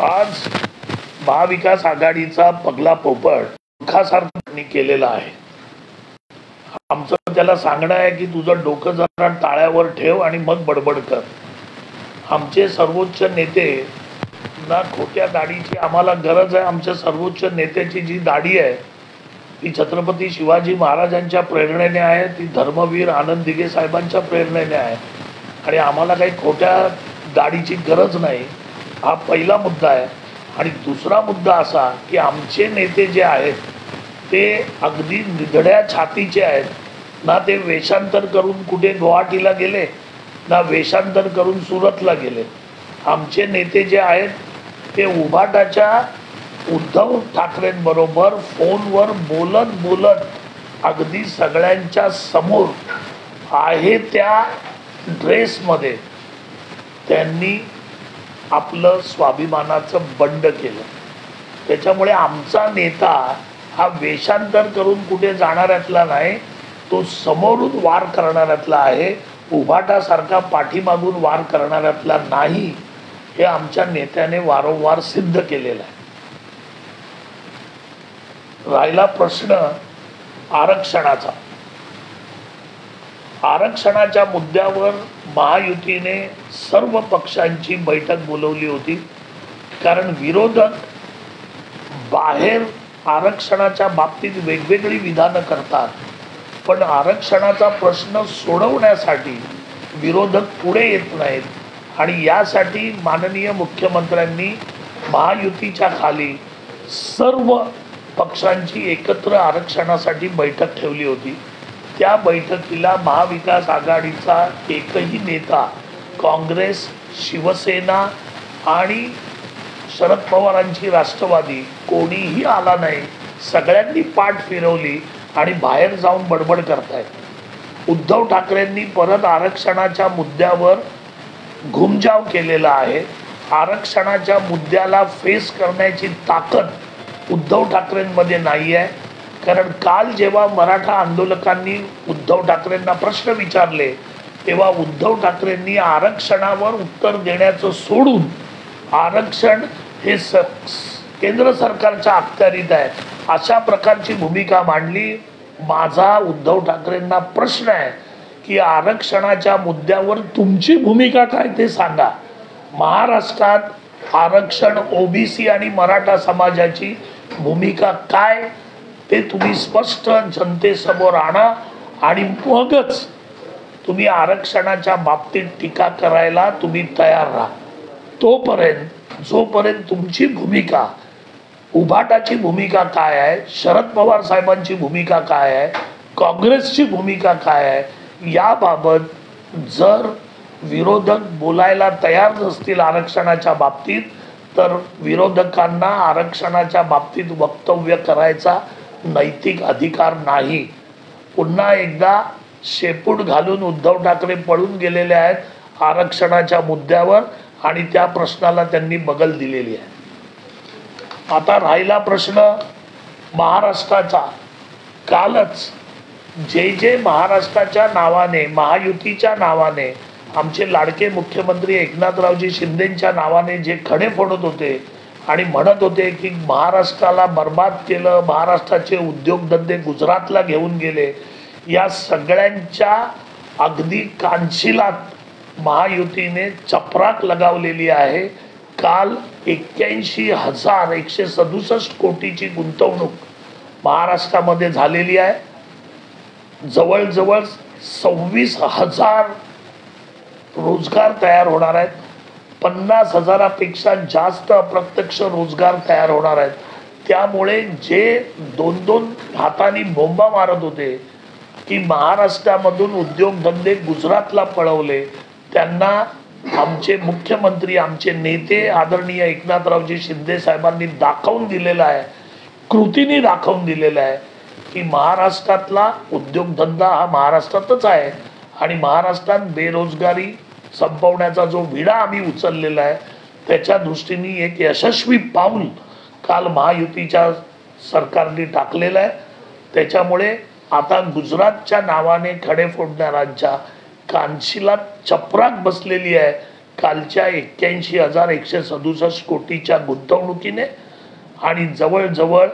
आज महाविकास आघाडीचा पगला पोपट मुखासारखा केलेला आहे. आमचं त्याला सांगणं आहे की तुझं डोकं जरा टाळ्यावर ठेव आणि मग बडबड कर. आमचे सर्वोच्च नेते ना खोट्या दाढीची आम्हाला गरज आहे. आमच्या सर्वोच्च नेत्याची जी दाढी आहे ती छत्रपती शिवाजी महाराजांच्या प्रेरणेने आहे, ती धर्मवीर आनंद दिघे साहेबांच्या प्रेरणेने आहे आणि आम्हाला काही खोट्या दाढीची गरज नाही. हा पहिला मुद्दा आहे. आणि दुसरा मुद्दा असा की आमचे नेते जे आहेत ते अगदी निधड्या छातीचे आहेत. ना ते वेषांतर करून कुठे गुवाहाटीला गेले, ना वेषांतर करून सुरतला गेले. आमचे नेते जे आहेत ते उभाटाच्या उद्धव ठाकरेंबरोबर फोनवर बोलत बोलत अगदी सगळ्यांच्या समोर आहे त्या ड्रेसमध्ये त्यांनी आपलं स्वाभिमानाचं बंड केलं. त्याच्यामुळे आमचा नेता हा वेषांतर करून कुठे जाणाऱ्यातला नाही, तो समोरून वार करणाऱ्यातला आहे, उभाटासारखा पाठीमागून वार करणाऱ्यातला नाही. हे आमच्या नेत्याने वारंवार सिद्ध केलेलं आहे. राहिला प्रश्न आरक्षणाचा. आरक्षणाच्या मुद्द्यावर महायुतीने सर्व पक्षांची बैठक बोलवली होती. कारण विरोधक बाहेर आरक्षणाच्या बाबतीत वेगवेगळी विधानं करतात, पण आरक्षणाचा प्रश्न सोडवण्यासाठी विरोधक पुढे येत नाहीत. आणि यासाठी माननीय मुख्यमंत्र्यांनी महायुतीच्या खाली सर्व पक्षांची एकत्र आरक्षणासाठी बैठक ठेवली होती. त्या बैठकीला महाविकास आघाडीचा एकही नेता काँग्रेस, शिवसेना आणि शरद पवारांची राष्ट्रवादी कोणीही आला नाही. सगळ्यांनी पाठ फिरवली आणि बाहेर जाऊन बडबड करतायत. उद्धव ठाकरेंनी परत आरक्षणाच्या मुद्द्यावर घुमजाव केलेला आहे. आरक्षणाच्या मुद्द्याला फेस करण्याची ताकद उद्धव ठाकरेंमध्ये नाही आहे. कारण काल जेव्हा मराठा आंदोलकांनी उद्धव ठाकरेंना प्रश्न विचारले तेव्हा उद्धव ठाकरेंनी आरक्षणावर उत्तर देण्याचं सोडून आरक्षण हे केंद्र सरकारच्या अखत्यारीत आहे अशा प्रकारची भूमिका मांडली. माझा उद्धव ठाकरेंना प्रश्न आहे की आरक्षणाच्या मुद्द्यावर तुमची भूमिका काय ते सांगा. महाराष्ट्रात आरक्षण ओबीसी आणि मराठा समाजाची भूमिका काय ते तुम्ही स्पष्ट जनतेसमोर आणा आणि मगच तुम्ही आरक्षणाच्या बाबतीत टीका करायला तुम्ही तयार राहा. जोपर्यंत तुमची भूमिका, उभाटाची भूमिका काय आहे, शरद पवार साहेबांची भूमिका काय आहे, काँग्रेसची भूमिका काय आहे, याबाबत जर विरोधक बोलायला तयार नसतील आरक्षणाच्या बाबतीत, तर विरोधकांना आरक्षणाच्या बाबतीत वक्तव्य करायचा नैतिक अधिकार नाही. पुन्हा एकदा शेपूट घालून उद्धव ठाकरे पळून गेलेले आहेत आरक्षणाच्या मुद्द्यावर आणि त्या प्रश्नाला त्यांनी बगल दिलेली आहे. आता राहिला प्रश्न महाराष्ट्राचा. कालच जे महाराष्ट्राच्या नावाने, महायुतीच्या नावाने, आमचे लाडके मुख्यमंत्री एकनाथरावजी शिंदेच्या नावाने जे खडे फोडत होते आणि म्हणत होते की महाराष्ट्राला बर्बाद केलं, महाराष्ट्राचे उद्योगधंदे गुजरातला घेऊन गेले, या सगळ्यांच्या अगदी कानशिलात महायुतीने चपराक लगावलेली आहे. काल 81,167 कोटीची गुंतवणूक महाराष्ट्रामध्ये झालेली आहे. जवळजवळ 26,000 रोजगार तयार होणार आहेत. 50,000पेक्षा जास्त अप्रत्यक्ष रोजगार तयार होणार आहेत. त्यामुळे जे दोन हातांनी बोंबा मारत होते की महाराष्ट्रामधून उद्योगधंदे गुजरातला पळवले, त्यांना आमचे मुख्यमंत्री, आमचे नेते आदरणीय एकनाथरावजी शिंदे साहेबांनी दाखवून दिलेलं आहे, कृतीने दाखवून दिलेलं आहे की महाराष्ट्रातला उद्योगधंदा हा महाराष्ट्रातच आहे आणि महाराष्ट्रात बेरोजगारी संपवण्याचा जो विडा आम्ही उचललेला आहे त्याच्या दृष्टीने एक यशस्वी पाऊल काल महायुतीच्या सरकारने टाकलेलं आहे. त्याच्यामुळे आता गुजरातच्या नावाने खडे फोडणाऱ्यांच्या कानशिलात चपराक बसलेली आहे. कालच्या 81,167 कोटीच्या गुंतवणुकीने आणि जवळजवळ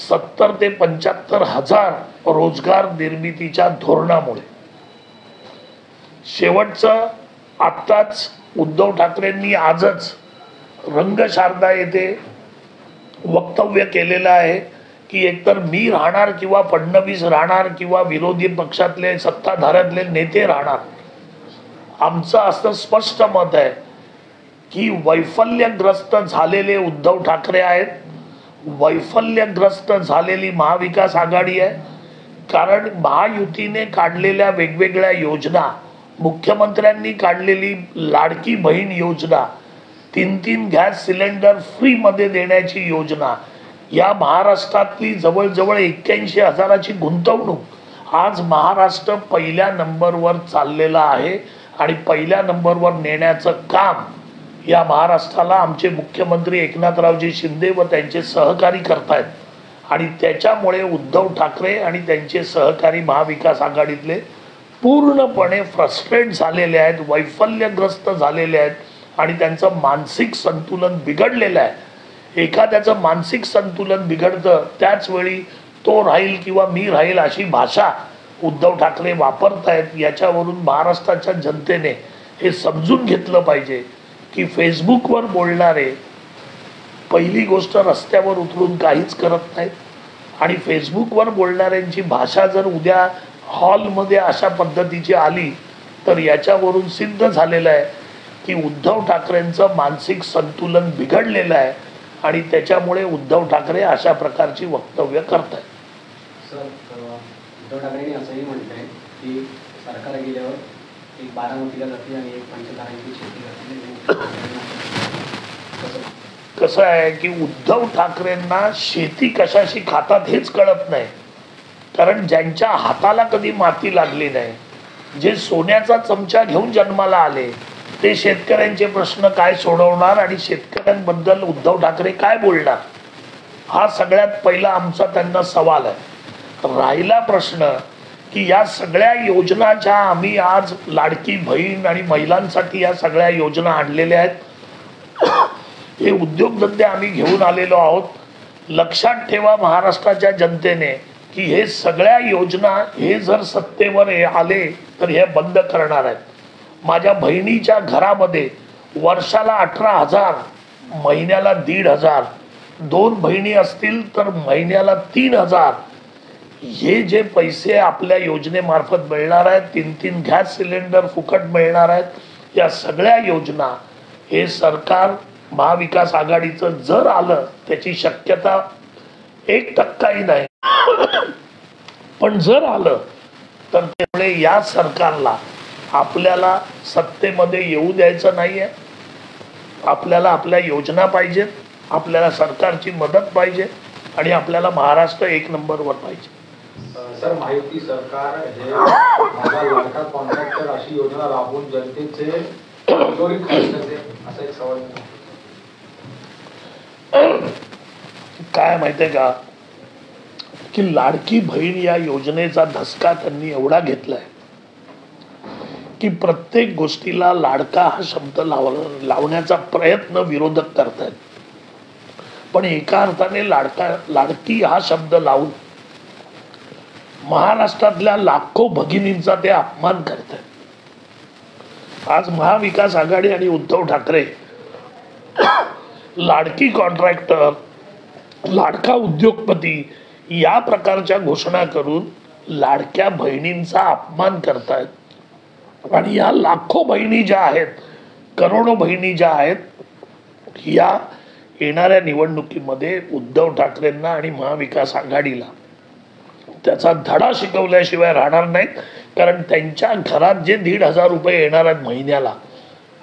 70 ते 75 हजार रोजगार निर्मितीच्या धोरणामुळे. शेवटचं आत्ताच उद्धव ठाकरेंनी आजच रंगशारदा येथे वक्तव्य केलेलं आहे की एकतर मी राहणार किंवा फडणवीस राहणार किंवा विरोधी पक्षातले सत्ताधाऱ्यातले नेते राहणार. आमचं असं स्पष्ट मत आहे की वैफल्यग्रस्त झालेले उद्धव ठाकरे आहेत, वैफल्यग्रस्त झालेली महाविकास आघाडी आहे. कारण महायुतीने काढलेल्या वेगवेगळ्या योजना, मुख्यमंत्र्यांनी काढलेली लाडकी बहीण योजना, 3 गॅस सिलेंडर फ्री मध्ये देण्याची योजना, या महाराष्ट्रातली जवळजवळ 81,000ची गुंतवणूक आज महाराष्ट्र पहिल्या नंबरवर चाललेला आहे. आणि पहिल्या नंबरवर नेण्याचं काम या महाराष्ट्राला आमचे मुख्यमंत्री एकनाथरावजी शिंदे व त्यांचे सहकारी करतायत. आणि त्याच्यामुळे उद्धव ठाकरे आणि त्यांचे सहकारी महाविकास आघाडीतले पूर्णपणे फ्रस्ट्रेट झालेले आहेत, वैफल्यग्रस्त झालेले आहेत आणि त्यांचं मानसिक संतुलन बिघडलेलं आहे. एखाद्याचं मानसिक संतुलन बिघडतं त्याच वेळी तो राहील किंवा मी राहील अशी भाषा उद्धव ठाकरे वापरतायत. याच्यावरून महाराष्ट्राच्या जनतेने हे समजून घेतलं पाहिजे की फेसबुकवर बोलणारे पहिली गोष्ट रस्त्यावर उतरून काहीच करत नाहीत आणि फेसबुकवर बोलणाऱ्यांची भाषा जर उद्या हॉलमध्ये अशा पद्धतीची आली तर याच्यावरून सिद्ध झालेलं आहे की उद्धव ठाकरेंचं मानसिक संतुलन बिघडलेलं आहे आणि त्याच्यामुळे उद्धव ठाकरे अशा प्रकारची वक्तव्य करतायत. उद्धव ठाकरेंनी असंही म्हटलंय की सरकार गेल्यावर एक बारामतीला जाते आणि एक पंचधारांची शेती करते. कसं आहे की उद्धव ठाकरेंना शेती कशाशी खातात हेच कळत नाही. कारण ज्यांच्या हाताला कधी माती लागली नाही, जे सोन्याचा चमचा घेऊन जन्माला आले, ते शेतकऱ्यांचे प्रश्न काय सोडवणार आणि शेतकऱ्यांबद्दल उद्धव ठाकरे काय बोलणार, हा सगळ्यात पहिला आमचा त्यांना सवाल आहे. राहिला प्रश्न की या सगळ्या योजना ज्या आम्ही आज लाडकी बहीण आणि महिलांसाठी या सगळ्या योजना आणलेल्या आहेत, हे उद्योगधंदे आम्ही घेऊन आलेलो आहोत. लक्षात ठेवा महाराष्ट्राच्या जनतेने की हे सगळ्या योजना हे जर सत्तेवर आले तर हे बंद करणार आहेत. माझ्या बहिणीच्या घरामध्ये वर्षाला 18,000, महिन्याला 1,500, 2 बहिणी असतील तर महिन्याला 3,000 हे जे पैसे आपल्या योजनेमार्फत मिळणार आहेत, 3 गॅस सिलेंडर फुकट मिळणार आहेत, या सगळ्या योजना हे सरकार महाविकास आघाडीचं जर आलं त्याची शक्यता 1% नाही, पण जर आलं तर त्यामुळे या सरकारला आपल्याला सत्तेमध्ये येऊ द्यायचं नाहीये. आपल्याला आपल्या योजना पाहिजेत, आपल्याला सरकारची मदत पाहिजे आणि आपल्याला महाराष्ट्र 1 नंबरवर पाहिजे. सर, महायुती सरकार हे माझा लाडका कॉन्ट्रॅक्टर अशी योजना राबवून जनतेचे असा एक सवाल काय माहितीये का की लाडकी बहीण या योजनेचा धसका त्यांनी एवढा घेतलाय की प्रत्येक गोष्टीला लाडका हा शब्द लावण्याचा प्रयत्न विरोधक करतायत. पण एका अर्थाने लाडकी हा शब्द लावून महाराष्ट्रातल्या लाखो भगिनींचा ते अपमान करतायत. आज महाविकास आघाडी आणि उद्धव ठाकरे लाडकी कॉन्ट्रॅक्टर, लाडका उद्योगपती या प्रकारच्या घोषणा करून लाडक्या बहिणींचा अपमान करतायत. आणि या लाखो बहिणी ज्या आहेत, करोडो बहिणी ज्या आहेत, या येणाऱ्या निवडणुकीमध्ये उद्धव ठाकरेंना आणि महाविकास आघाडीला त्याचा धडा शिकवल्याशिवाय राहणार नाहीत. कारण त्यांच्या घरात जे 1,500 रुपये येणार आहेत महिन्याला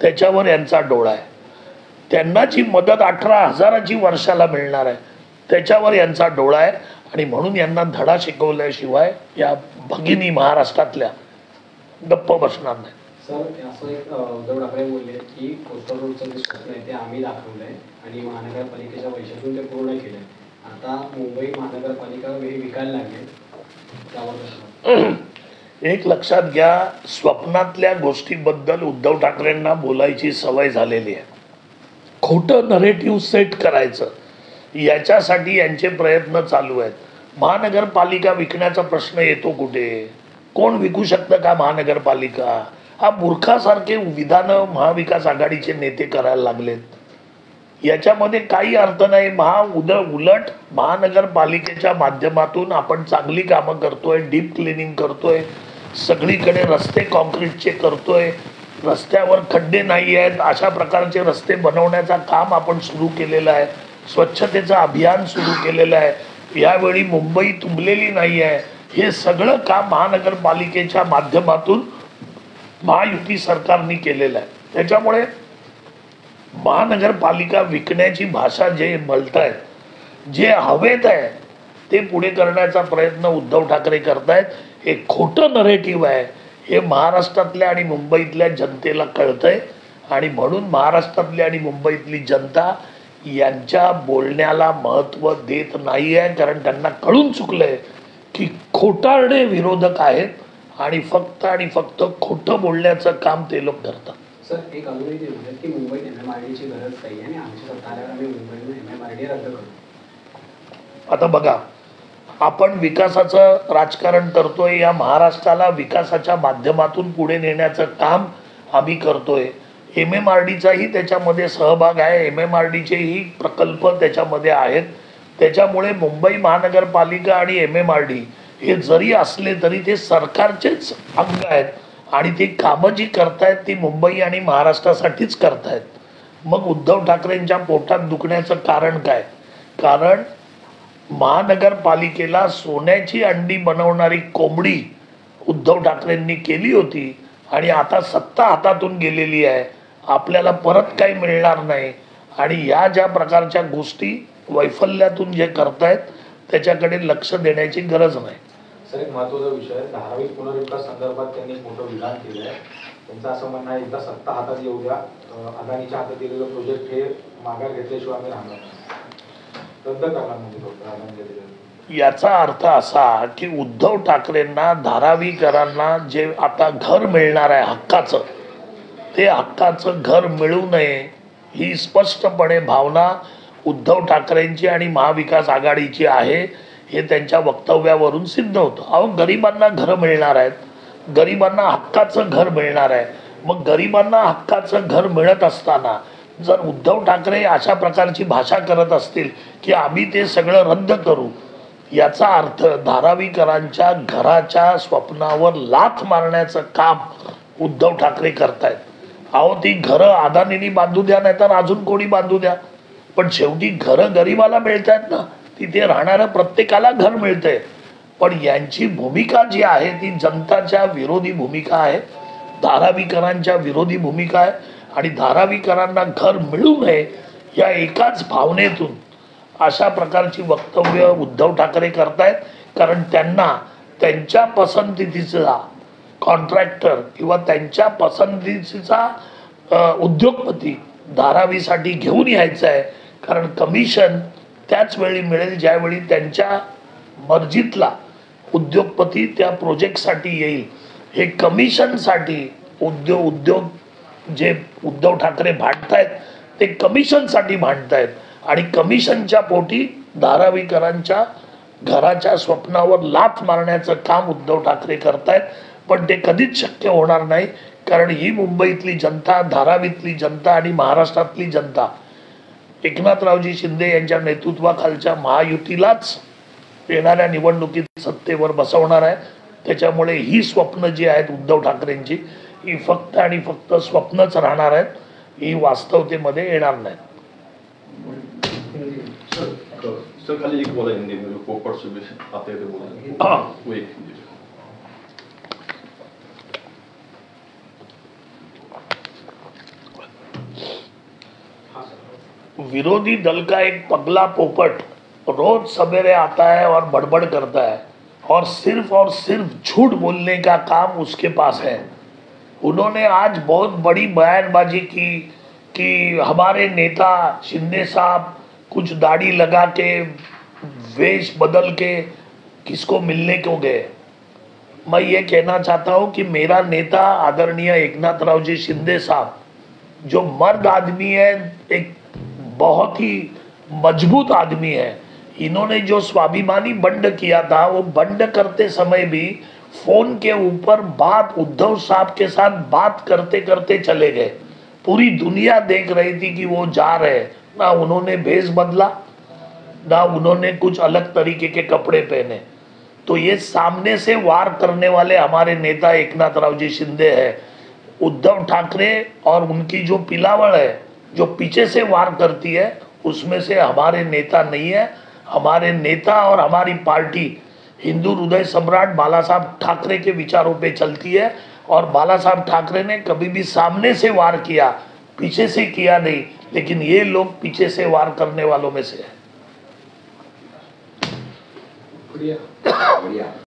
त्याच्यावर यांचा डोळा आहे. त्यांना जी मदत 18,000ची वर्षाला मिळणार आहे त्याच्यावर यांचा डोळा आहे आणि म्हणून यांना धडा शिकवल्याशिवाय या भगिनी महाराष्ट्रातल्या गप्प बसणार नाही. सर, असं एक उद्धव ठाकरे बोलले की कोस्टल रोडचं जे स्वप्न आहे ते आम्ही दाखवलंय आणि महानगरपालिकेच्या पैशातून ते पूर्ण केलंय. आता मुंबई महानगरपालिका विकायला लागले, त्यावर एक लक्षात घ्या, स्वप्नातल्या गोष्टीबद्दल उद्धव ठाकरेंना बोलायची सवय झालेली आहे. खोटं नरेटिव्ह सेट करायचं याच्यासाठी यांचे प्रयत्न चालू आहेत. महानगरपालिका विकण्याचा प्रश्न येतो कुठे? कोण विकू शकतं का महानगरपालिका? हा मूर्खासारखे विधानं महाविकास आघाडीचे नेते करायला लागलेत. याच्यामध्ये काही अर्थ नाही. उलट महानगरपालिकेच्या माध्यमातून आपण चांगली कामं करतोय, डीप क्लिनिंग करतोय, सगळीकडे रस्ते कॉन्क्रीटचे करतोय, रस्त्यावर खड्डे नाही आहेत अशा प्रकारचे रस्ते बनवण्याचा काम आपण सुरू केलेलं आहे. स्वच्छतेचं अभियान सुरू केलेलं आहे. यावेळी मुंबई तुंबलेली नाही आहे. हे सगळं काम महानगरपालिकेच्या माध्यमातून महायुती सरकारने केलेलं आहे. त्याच्यामुळे महानगरपालिका विकण्याची भाषा जे बोलतायत, जे हवेत आहे ते पुढे करण्याचा प्रयत्न उद्धव ठाकरे करतायत. हे खोटं नरेटिव्ह आहे हे महाराष्ट्रातल्या आणि मुंबईतल्या जनतेला कळतंय आणि म्हणून महाराष्ट्रातली आणि मुंबईतली जनता यांच्या बोलण्याला महत्त्व देत नाही आहे. कारण त्यांना कळून चुकलंय की खोटारडे विरोधक आहेत आणि फक्त खोटं बोलण्याचं काम ते लोक करतात. सर, एक अजूनही ते म्हणतात की मुंबईत MMRDची गरज काही आणि आमची सत्ता आल्यावर आम्ही मुंबईतून MMRD रद्द करू. आता बघा, आपण विकासाचं राजकारण करतोय. या महाराष्ट्राला विकासाच्या माध्यमातून पुढे नेण्याचं काम आम्ही करतोय. MMRDचाही त्याच्यामध्ये सहभाग आहे. MMRDचेही प्रकल्प त्याच्यामध्ये आहेत. त्याच्यामुळे मुंबई महानगरपालिका आणि MMRD हे जरी असले तरी ते सरकारचेच अंग आहेत आणि ती कामं जी करतायत ती मुंबई आणि महाराष्ट्रासाठीच करतायत. मग उद्धव ठाकरेंच्या पोटात दुखण्याचं कारण काय? कारण महानगरपालिकेला सोन्याची अंडी बनवणारी कोंबडी उद्धव ठाकरेंनी केली होती आणि आता सत्ता हातातून गेलेली आहे. आपल्याला परत काही मिळणार नाही आणि या ज्या प्रकारच्या गोष्टी वैफल्यातून जे करतायत त्याच्याकडे लक्ष देण्याची गरज नाही. सर, एक महत्त्वाचा विषय, धारावी पुनर्विकास संदर्भात त्यांनी एक मोठं विधान केलं आहे. त्यांचं असं म्हणणं आहे, एकदा सत्ता हातात येऊ द्या, अदानीच्या हातात दिलेलं प्रोजेक्ट हे माघार घेतल्याशिवाय आम्ही राहणार रद्द करणार म्हणजे. याचा अर्थ असा की उद्धव ठाकरेंना, धारावीकरांना जे आता घर मिळणार आहे हक्काचं, ते हक्काचं घर मिळू नये ही स्पष्टपणे भावना उद्धव ठाकरेंची आणि महाविकास आघाडीची आहे. हे त्यांच्या वक्तव्यावरून सिद्ध होतं. अहो, गरिबांना घरं मिळणार आहेत, गरिबांना हक्काचं घर मिळणार आहे. मग गरिबांना हक्काचं घर मिळत असताना जर उद्धव ठाकरे अशा प्रकारची भाषा करत असतील की आम्ही ते सगळं रद्द करू, याचा अर्थ धारावीकरांच्या घराच्या स्वप्नावर लाथ मारण्याचं काम उद्धव ठाकरे करतायत. अहो, ती घरं अदानींनी बांधू द्या नाही तर अजून कोणी बांधू द्या, पण शेवटी घरं गरिबाला मिळत आहेत ना. तिथे राहणाऱ्या प्रत्येकाला घर मिळतंय. पण यांची भूमिका जी आहे ती जनताच्या विरोधी भूमिका आहे, धारावीकरांच्या विरोधी भूमिका आहे आणि धारावीकरांना घर मिळू नये या एकाच भावनेतून अशा प्रकारची वक्तव्य उद्धव ठाकरे करतायत. कारण त्यांना त्यांच्या पसंतीचा कॉन्ट्रॅक्टर किंवा त्यांच्या पसंतीचा उद्योगपती धारावीसाठी घेऊन यायचा आहे. कारण कमिशन त्याच वेळी मिळेल ज्यावेळी त्यांच्या मर्जीतला उद्योगपती त्या प्रोजेक्टसाठी येईल. हे कमिशनसाठी उद्योग जे उद्धव ठाकरे भांडतायत ते कमिशनसाठी भांडतायत आणि कमिशनच्या पोटी धारावीकरांच्या घराच्या स्वप्नावर लाथ मारण्याचं काम उद्धव ठाकरे करतायत. पण ते कधीच शक्य होणार नाही. कारण ही मुंबईतली जनता, धारावीतली जनता आणि महाराष्ट्रातली जनता एकनाथरावजी शिंदे यांच्या नेतृत्वाखालच्या महायुतीलाच येणाऱ्या निवडणुकीत सत्तेवर बसवणार आहे. त्याच्यामुळे ही स्वप्न जी आहेत उद्धव ठाकरेंची ही फक्त आणि फक्त स्वप्नच राहणार आहेत, ही वास्तवतेमध्ये येणार नाहीत. सर, खाली एक बोला हिंदी में, पोपट से भी आते थे बोला। हाँ, वो एक विरोधी दल का एक पगला पोपट रोज सवेरे आता है और बड़बड़ करता है और सिर्फ झूठ बोलने का काम उसके पास है। उन्होंने आज बहुत बड़ी बयानबाजी की कि हमारे नेता शिंदे साहब कुछ दाढ़ी लगा के वेश बदल के किसको मिलने क्यों गए। मैं ये कहना चाहता हूं कि मेरा नेता आदरणीय एकनाथरावजी शिंदे साहब जो मर्द आदमी है, एक बहुत ही मजबूत आदमी है। इन्होंने जो स्वाभिमानी बंड किया था, वो बंड करते समय भी फोन के ऊपर बात उद्धव साहब के साथ बात करते करते चले गए। पूरी दुनिया देख रही थी कि वो जा रहे, ना उन्होंने भेष बदला, ना उन्होंने कुछ अलग तरीके के कपड़े पहने। तो ये सामने से वार करने वाले हमारे नेता एकनाथरावजी शिंदे है। उद्धव ठाकरे और उनकी जो पिलावल है जो पीछे से वार करती है, उसमें से हमारे नेता नहीं है। हमारे नेता और हमारी पार्टी हिंदू हृदय सम्राट बाला साहब ठाकरे के विचारों पे चलती है। और बाला साहब ठाकरे ने कभी भी सामने से वार किया, पीछे से किया नहीं। लेकिन ये लोग पीछे से वार करने वालों में से है। बढ़िया।